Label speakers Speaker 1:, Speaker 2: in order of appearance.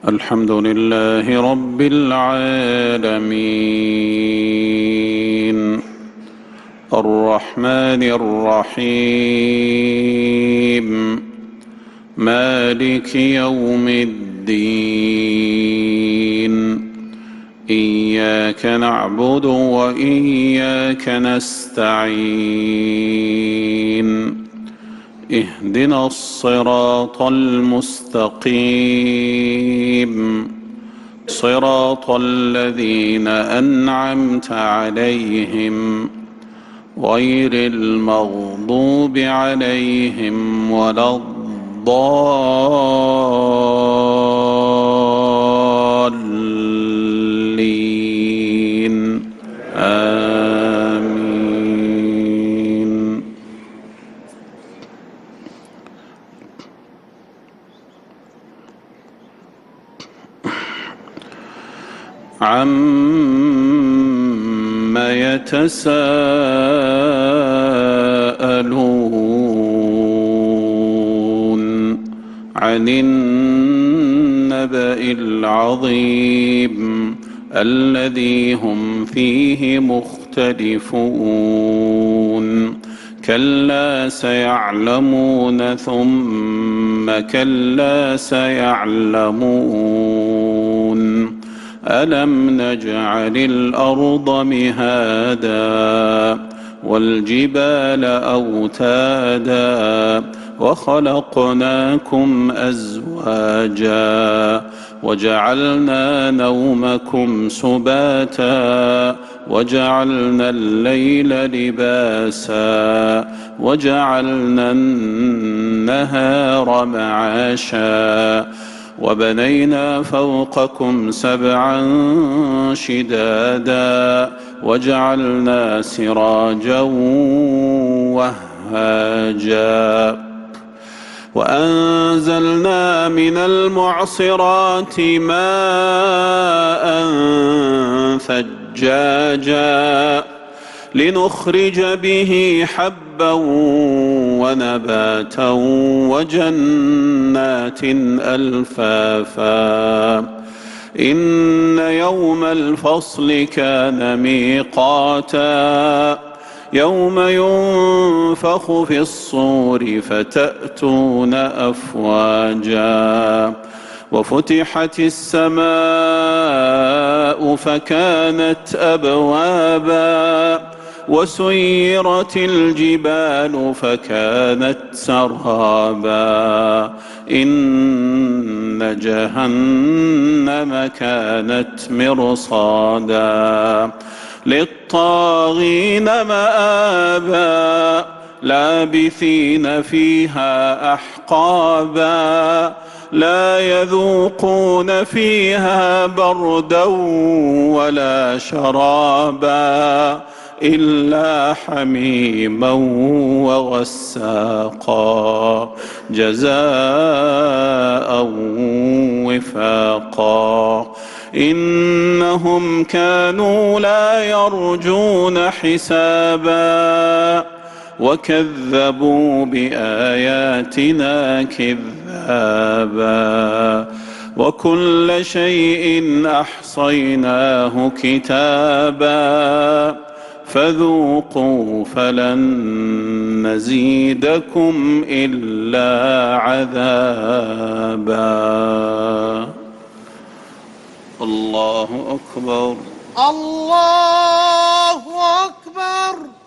Speaker 1: الحمد لله رب العالمين الرحمن الرحيم مالك يوم الدين إياك نعبد وإياك نستعين اهدنا الصراط المستقيم صراط الذين أنعمت عليهم غير المغضوب عليهم ولا الضالين آمين. عَمَّ يتساءلون عن النبأ العظيم الذي هم فيه مختلفون كلا سيعلمون ثم كلا سيعلمون ألم نجعل الأرض مهادا والجبال أوتادا وخلقناكم أزواجا وجعلنا نومكم سباتا وجعلنا الليل لباسا وجعلنا النهار معاشا وبنينا فوقكم سبعا شدادا وجعلنا سراجا وهاجا وأنزلنا من المعصرات ماء ثجاجا لنخرج به حبا ونباتا وجنات ألفافا إن يوم الفصل كان ميقاتا يوم ينفخ في الصور فتأتون أفواجا وفتحت السماء فكانت أبوابا وسيرت الجبال فكانت سرابا إن جهنم كانت مرصادا للطاغين مآبا لابثين فيها أحقابا لا يذوقون فيها بردا ولا شرابا إلا حميما وغساقا جزاء وفاقا إنهم كانوا لا يرجون حسابا وكذبوا بآياتنا كذابا وكل شيء أحصيناه كتابا فذوقوا فلن نزيدكم إلا عذابا. الله أكبر.
Speaker 2: الله